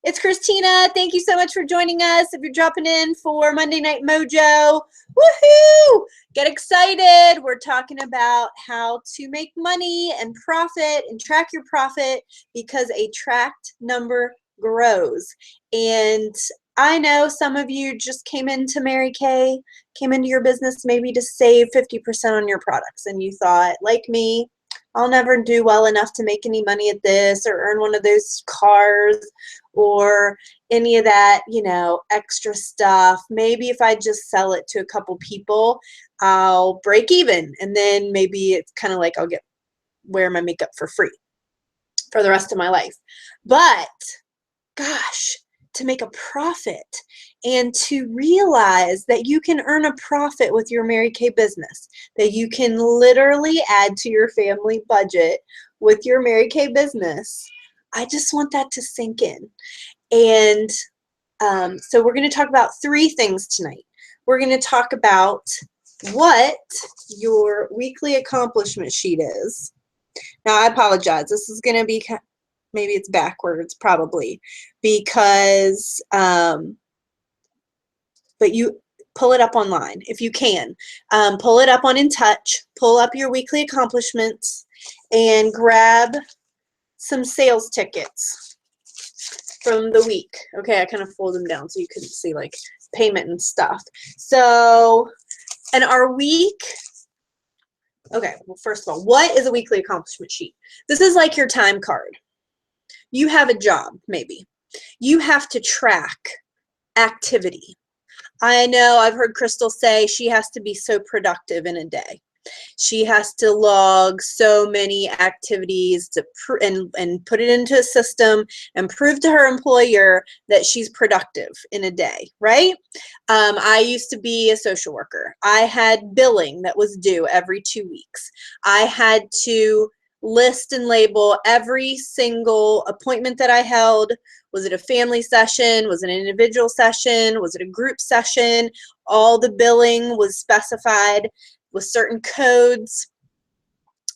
It's Christina. Thank you so much for joining us. If you're dropping in for Monday Night Mojo, woohoo! Get excited. We're talking about how to make money and profit and track your profit because a tracked number grows. And I know some of you just came into Mary Kay, came into your business maybe to save 50% on your products, and you thought, like me, I'll never do well enough to make any money at this or earn one of those cars or any of that, extra stuff. Maybe if I just sell it to a couple people, I'll break even. And then maybe it's kind of like I'll wear my makeup for free for the rest of my life. But gosh, to make a profit and to realize that you can earn a profit with your Mary Kay business, that you can literally add to your family budget with your Mary Kay business. I just want that to sink in. And so we're going to talk about three things tonight. We're going to talk about what your weekly accomplishment sheet is. Now, I apologize. This is going to be maybe it's backwards probably because but you pull it up online if you can. Pull it up on InTouch, pull up your weekly accomplishments and grab some sales tickets from the week. Okay, I kind of fold them down so you can see like payment and stuff. So, and our week, okay, well, first of all, what is a weekly accomplishment sheet? This is like your time card. You have a job, maybe. You have to track activity. I know I've heard Crystal say she has to be so productive in a day. She has to log so many activities and put it into a system and prove to her employer that she's productive in a day, right? I used to be a social worker. I had billing that was due every 2 weeks. I had to list and label every single appointment that I held. Was it a family session? Was it an individual session? Was it a group session? All the billing was specified with certain codes.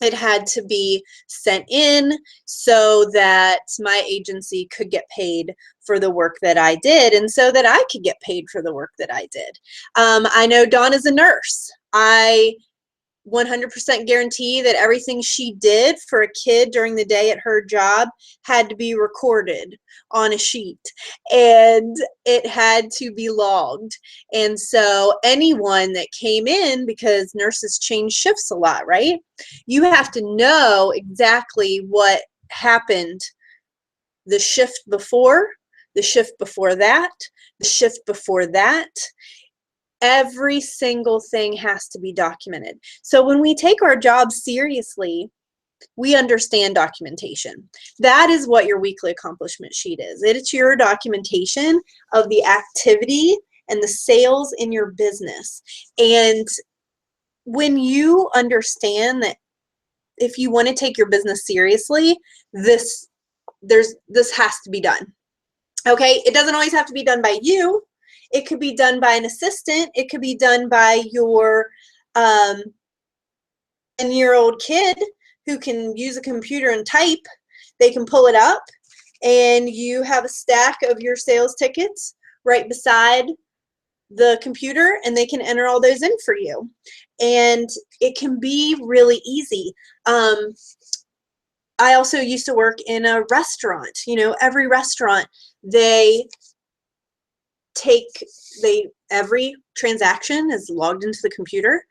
It had to be sent in so that my agency could get paid for the work that I did and so that I could get paid for the work that I did. I know Dawn is a nurse. I 100% guarantee that everything she did for a kid during the day at her job had to be recorded on a sheet and it had to be logged. And so anyone that came in, because nurses change shifts a lot, right? You have to know exactly what happened the shift before, the shift before that, the shift before that. Every single thing has to be documented. So when we take our job seriously, we understand documentation. That is what your weekly accomplishment sheet is. It's your documentation of the activity and the sales in your business. And when you understand that if you want to take your business seriously, this has to be done. Okay, it doesn't always have to be done by you. It could be done by an assistant. It could be done by your 10-year-old kid who can use a computer and type. They can pull it up and you have a stack of your sales tickets right beside the computer and they can enter all those in for you. And it can be really easy. I also used to work in a restaurant. Every restaurant, every transaction is logged into the computer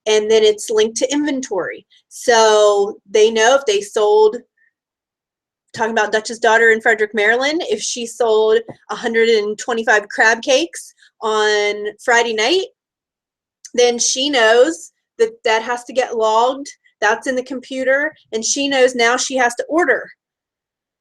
and then it's linked to inventory. So they know if they sold, talking about Dutch's daughter in Frederick, Maryland, if she sold 125 crab cakes on Friday night, then she knows that that has to get logged. That's in the computer and she knows now she has to order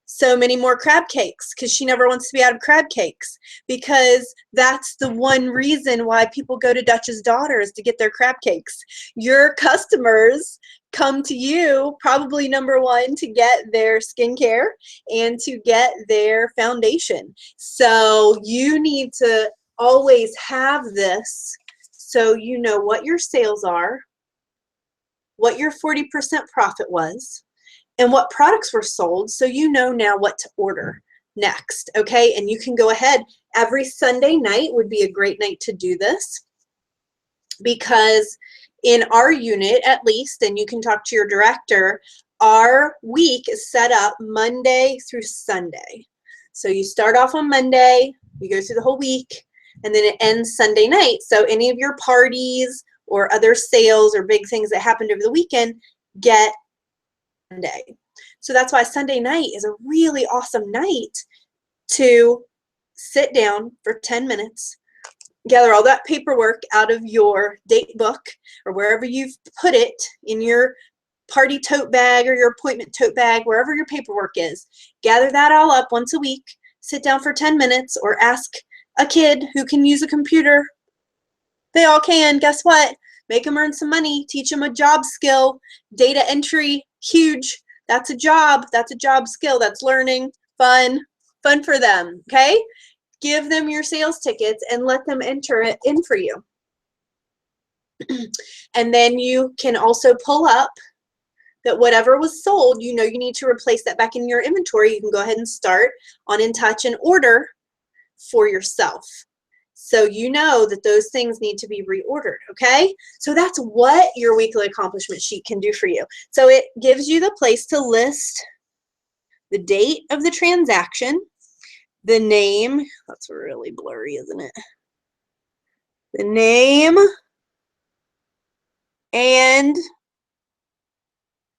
so many more crab cakes because she never wants to be out of crab cakes, because that's the one reason why people go to Dutch's daughter is to get their crab cakes. Your customers come to you probably number one to get their skincare and to get their foundation. So you need to always have this so you know what your sales are, what your 40% profit was, and what products were sold, so you know now what to order next, okay? And you can go ahead. Every Sunday night would be a great night to do this, because in our unit, at least, and you can talk to your director, our week is set up Monday through Sunday. So you start off on Monday, you go through the whole week, and then it ends Sunday night. So any of your parties or other sales or big things that happened over the weekend get Monday. So that's why Sunday night is a really awesome night to sit down for 10 minutes, gather all that paperwork out of your date book or wherever you've put it in your party tote bag or your appointment tote bag, wherever your paperwork is. Gather that all up once a week, sit down for 10 minutes, or ask a kid who can use a computer. They all can. Guess what? Make them earn some money. Teach them a job skill. Data entry, huge. That's a job. That's a job skill. That's learning. Fun. Fun for them. Okay? Give them your sales tickets and let them enter it in for you. And then you can also pull up that whatever was sold, you know you need to replace that back in your inventory. You can go ahead and start on InTouch and order for yourself. So you know that those things need to be reordered, okay? So that's what your weekly accomplishment sheet can do for you. So it gives you the place to list the date of the transaction, the name, that's really blurry, isn't it? The name, and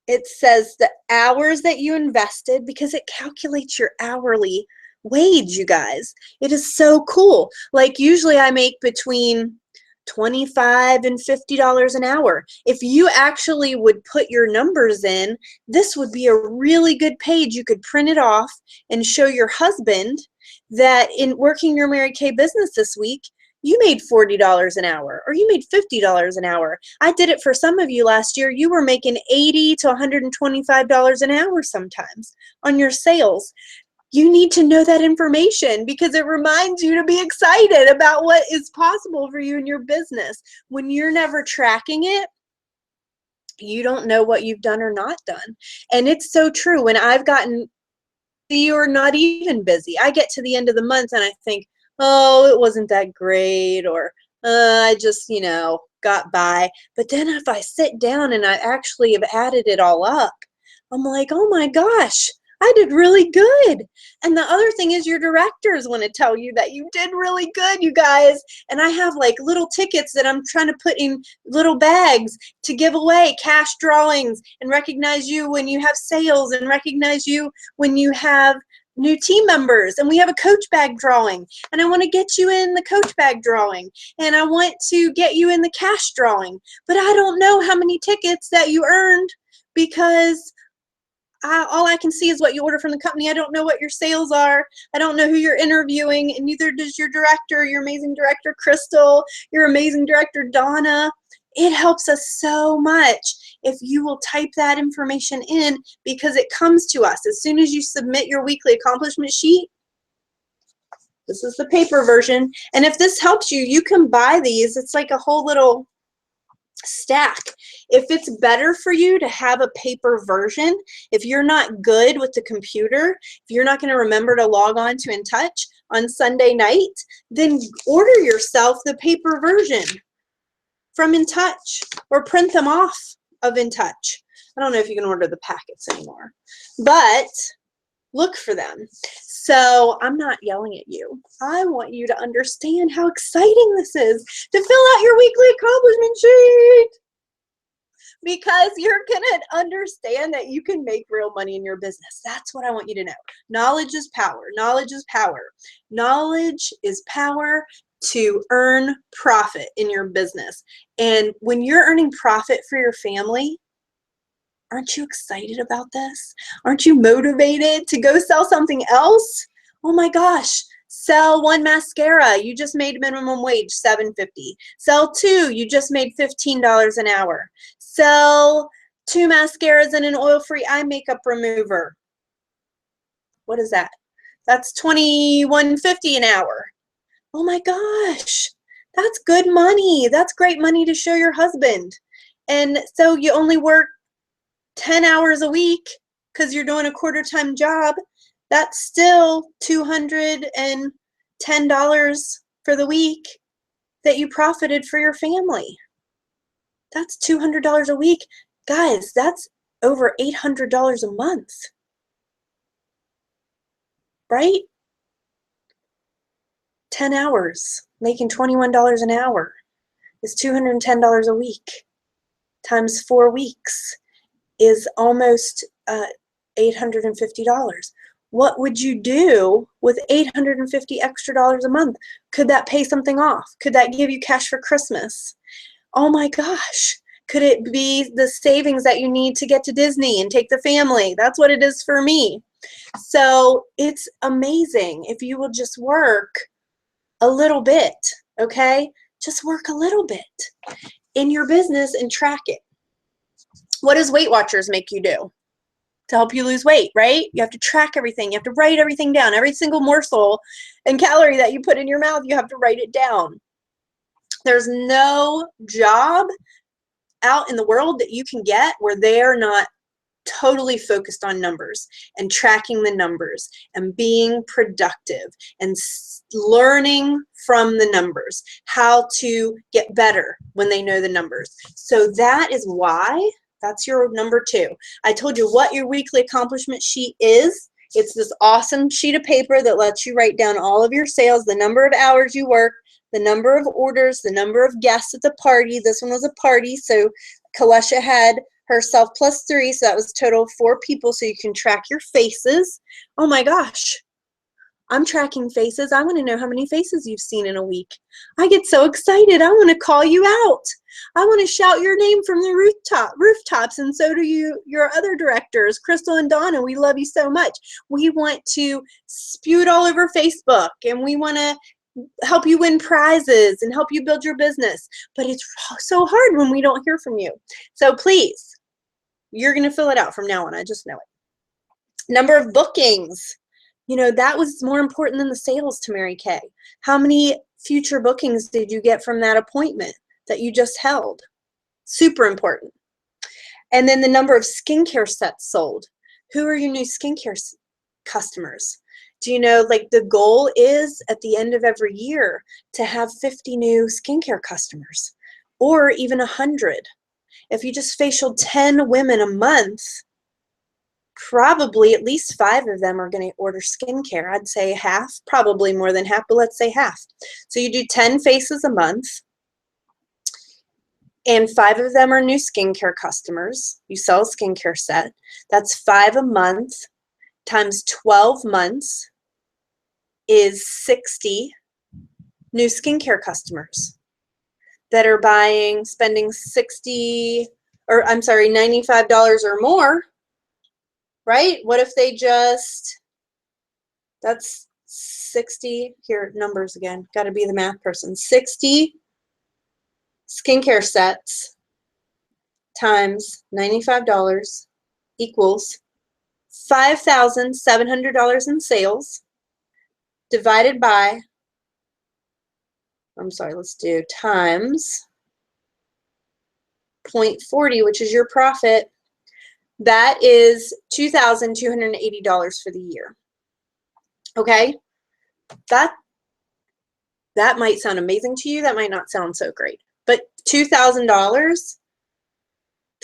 it says the hours that you invested, because it calculates your hourly wage, you guys. It is so cool. Like usually I make between $25 and $50 an hour. If you actually would put your numbers in, this would be a really good page. You could print it off and show your husband that in working your Mary Kay business this week, you made $40 an hour, or you made $50 an hour. I did it for some of you last year. You were making $80 to $125 an hour sometimes on your sales. You need to know that information because it reminds you to be excited about what is possible for you in your business. When you're never tracking it, you don't know what you've done or not done. And it's so true. When I've gotten busy or not even busy, I get to the end of the month and I think, oh, it wasn't that great, or I just, you know, got by. But then if I sit down and I actually have added it all up, I'm like, oh my gosh, I did really good. And the other thing is your directors want to tell you that you did really good, you guys. And I have like little tickets that I'm trying to put in little bags to give away, cash drawings, and recognize you when you have sales, and recognize you when you have new team members. And we have a coach bag drawing, and I want to get you in the coach bag drawing, and I want to get you in the cash drawing, but I don't know how many tickets that you earned because all I can see is what you order from the company. I don't know what your sales are. I don't know who you're interviewing, and neither does your director, your amazing director, Crystal, your amazing director, Donna. It helps us so much if you will type that information in, because it comes to us. As soon as you submit your weekly accomplishment sheet, this is the paper version. And if this helps you, you can buy these. It's like a whole little stack. If it's better for you to have a paper version, if you're not good with the computer, if you're not going to remember to log on to InTouch on Sunday night, then order yourself the paper version from InTouch or print them off of InTouch. I don't know if you can order the packets anymore, but look for them. So I'm not yelling at you. I want you to understand how exciting this is to fill out your weekly accomplishment sheet, because you're going to understand that you can make real money in your business. That's what I want you to know. Knowledge is power. Knowledge is power. Knowledge is power to earn profit in your business. And when you're earning profit for your family, aren't you excited about this? Aren't you motivated to go sell something else? Oh my gosh, sell one mascara, you just made minimum wage, $7.50. Sell two, you just made $15 an hour. Sell two mascaras and an oil-free eye makeup remover. What is that? That's $21.50 an hour. Oh my gosh, that's good money. That's great money to show your husband. And so you only work 10 hours a week because you're doing a quarter-time job. That's still $210 for the week that you profited for your family. That's $200 a week. Guys, that's over $800 a month, right? 10 hours, making $21 an hour is $210 a week times 4 weeks is almost $850. What would you do with $850 extra dollars a month? Could that pay something off? Could that give you cash for Christmas? Oh my gosh. Could it be the savings that you need to get to Disney and take the family? That's what it is for me. So it's amazing if you will just work a little bit, okay? Just work a little bit in your business and track it. What does Weight Watchers make you do to help you lose weight, right? You have to track everything. You have to write everything down. Every single morsel and calorie that you put in your mouth, you have to write it down. There's no job out in the world that you can get where they're not totally focused on numbers and tracking the numbers and being productive and learning from the numbers, how to get better when they know the numbers. So that is why that's your number 2. I told you what your weekly accomplishment sheet is. It's this awesome sheet of paper that lets you write down all of your sales, the number of hours you work, the number of orders, the number of guests at the party. This one was a party, so Kalesha had herself plus 3, so that was total 4 people, so you can track your faces. Oh my gosh, I'm tracking faces. I want to know how many faces you've seen in a week. I get so excited. I want to call you out. I want to shout your name from the rooftops, and so do your other directors, Crystal and Donna. We love you so much. We want to spew it all over Facebook, and we want to help you win prizes and help you build your business. But it's so hard when we don't hear from you. So please, you're going to fill it out from now on. I just know it. Number of bookings. You know, that was more important than the sales to Mary Kay. How many future bookings did you get from that appointment that you just held? Super important. And then the number of skincare sets sold. Who are your new skincare customers? Do you know, like, the goal is at the end of every year to have 50 new skincare customers or even 100. If you just facialed 10 women a month, probably at least 5 of them are going to order skincare. I'd say half, probably more than half, but let's say half. So you do 10 faces a month, and 5 of them are new skincare customers. You sell a skincare set. That's 5 a month times 12 months is 60 new skincare customers that are spending $95 or more. Right? What if they that's 60, here, numbers again, got to be the math person, 60 skincare sets times $95 equals $5,700 in sales divided by, let's do times 0.40, which is your profit. That is $2,280 for the year. Okay? That might sound amazing to you. That might not sound so great. But $2,000,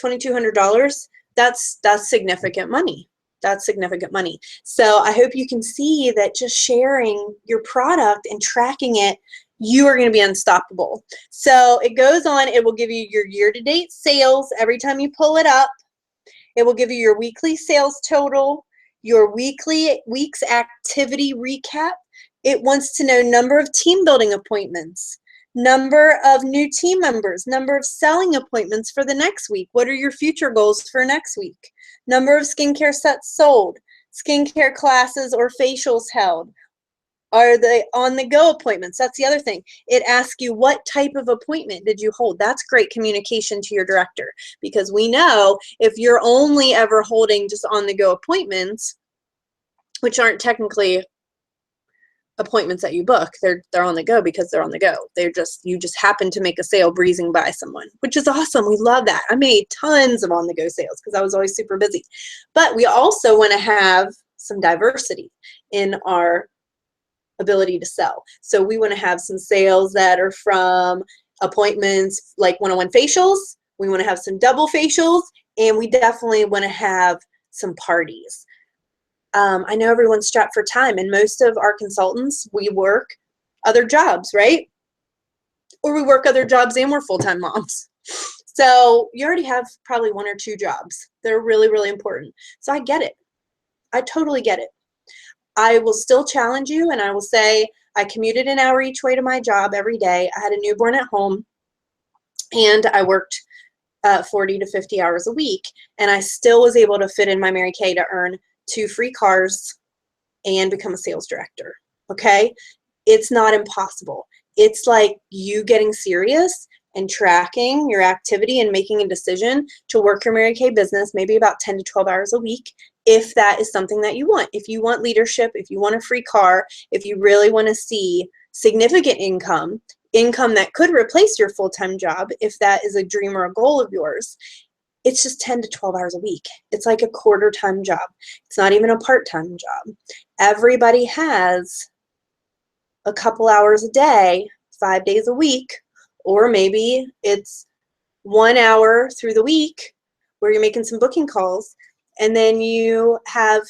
$2,200, that's significant money. That's significant money. So I hope you can see that just sharing your product and tracking it, you are going to be unstoppable. So it goes on. It will give you your year-to-date sales every time you pull it up. It will give you your weekly sales total, your week's activity recap. It wants to know number of team building appointments, number of new team members, number of selling appointments for the next week. What are your future goals for next week? Number of skincare sets sold, skincare classes or facials held. Are they on-the-go appointments? That's the other thing. It asks you, what type of appointment did you hold? That's great communication to your director, because we know if you're only ever holding just on-the-go appointments, which aren't technically appointments that you book, they're on the go because they're on the go. You just happen to make a sale breezing by someone, which is awesome. We love that. I made tons of on-the-go sales because I was always super busy. But we also want to have some diversity in our ability to sell. So we want to have some sales that are from appointments like one-on-one facials. We want to have some double facials, and we definitely want to have some parties. I know everyone's strapped for time, and most of our consultants, we work other jobs, right? Or we work other jobs and we're full-time moms. So you already have probably 1 or 2 jobs. They're really, really important. So I get it. I totally get it. I will still challenge you, and I will say I commuted an hour each way to my job every day. I had a newborn at home, and I worked 40 to 50 hours a week, and I still was able to fit in my Mary Kay to earn 2 free cars and become a sales director. Okay? It's not impossible. It's like you getting serious and tracking your activity and making a decision to work your Mary Kay business maybe about 10 to 12 hours a week, if that is something that you want. If you want leadership, if you want a free car, if you really want to see significant income that could replace your full-time job, if that is a dream or a goal of yours, it's just 10 to 12 hours a week. It's like a quarter-time job. It's not even a part-time job. Everybody has a couple hours a day, 5 days a week, or maybe it's 1 hour through the week where you're making some booking calls, and then you have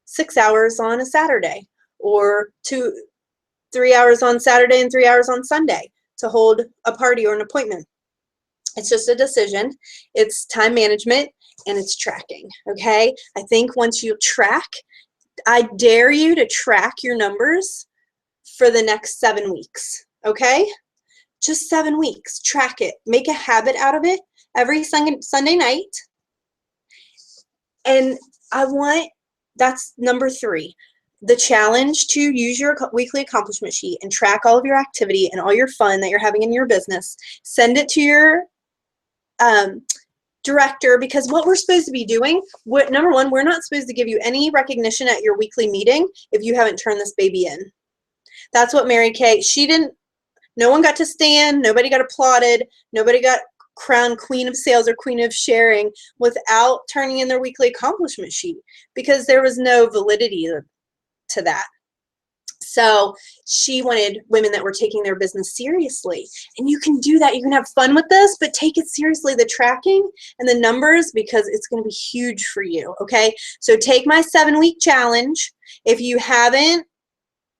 6 hours on a Saturday, or 3 hours on Saturday and 3 hours on Sunday to hold a party or an appointment. It's just a decision. It's time management, and it's tracking, okay? I think once you track, I dare you to track your numbers for the next 7 weeks, okay? Just 7 weeks. Track it. Make a habit out of it every Sunday night. And that's number 3. The challenge to use your weekly accomplishment sheet and track all of your activity and all your fun that you're having in your business. Send it to your director, because what we're supposed to be doing, number 1, we're not supposed to give you any recognition at your weekly meeting if you haven't turned this baby in. That's what Mary Kay, no one got to stand, nobody got applauded, nobody got crowned queen of sales or queen of sharing without turning in their weekly accomplishment sheet, because there was no validity to that. So she wanted women that were taking their business seriously. And you can do that. You can have fun with this, but take it seriously, the tracking and the numbers, because it's going to be huge for you, okay? So take my 7-week challenge. If you haven't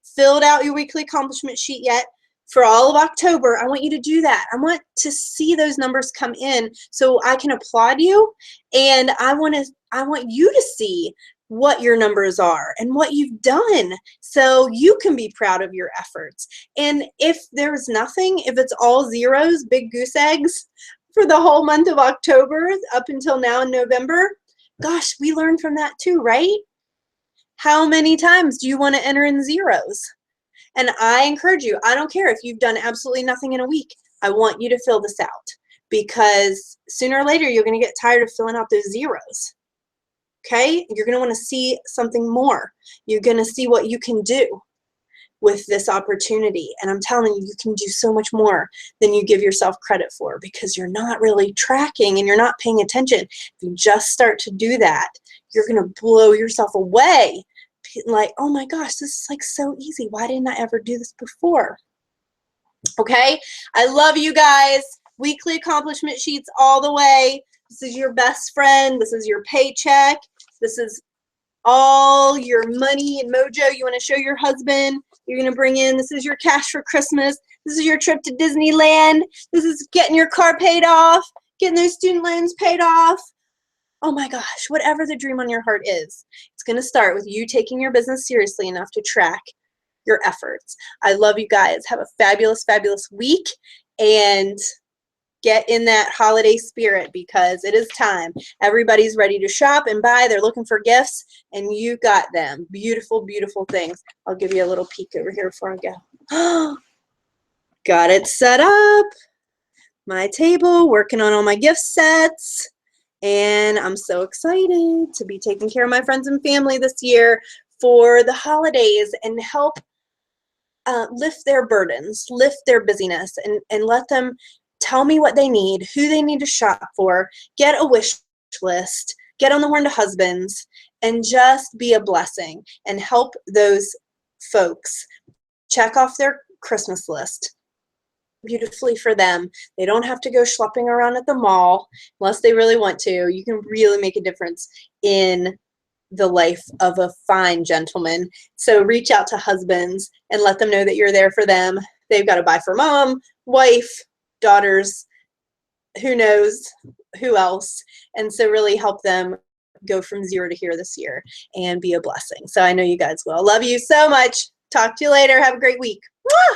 filled out your weekly accomplishment sheet yet, for all of October, I want you to do that. I want to see those numbers come in so I can applaud you, and I want you to see what your numbers are and what you've done so you can be proud of your efforts. And if there's nothing, if it's all zeros, big goose eggs for the whole month of October up until now in November, gosh, we learned from that too, right? How many times do you want to enter in zeros? And I encourage you, I don't care if you've done absolutely nothing in a week, I want you to fill this out, because sooner or later you're going to get tired of filling out those zeros. Okay? You're going to want to see something more. You're going to see what you can do with this opportunity. And I'm telling you, you can do so much more than you give yourself credit for, because you're not really tracking and you're not paying attention. If you just start to do that, you're going to blow yourself away. Like, oh my gosh, this is like so easy. Why didn't I ever do this before? Okay? I love you guys. Weekly accomplishment sheets all the way. This is your best friend. This is your paycheck. This is all your money and mojo you want to show your husband. You're going to bring in. This is your cash for Christmas. This is your trip to Disneyland. This is getting your car paid off, getting those student loans paid off. Oh my gosh, whatever the dream on your heart is, it's going to start with you taking your business seriously enough to track your efforts. I love you guys. Have a fabulous, fabulous week, and get in that holiday spirit, because it is time. Everybody's ready to shop and buy. They're looking for gifts, and you got them. Beautiful, beautiful things. I'll give you a little peek over here before I go. Got it set up. My table, working on all my gift sets. And I'm so excited to be taking care of my friends and family this year for the holidays, and help lift their burdens, lift their busyness, and let them tell me what they need, who they need to shop for, get a wish list, get on the horn to husbands and just be a blessing and help those folks check off their Christmas list beautifully for them. They don't have to go schlepping around at the mall unless they really want to. You can really make a difference in the life of a fine gentleman. So reach out to husbands and let them know that you're there for them. They've got to buy for mom, wife, daughters, who knows who else. And so really help them go from 0 to here this year and be a blessing. So I know you guys will. Love you so much. Talk to you later. Have a great week. Mwah!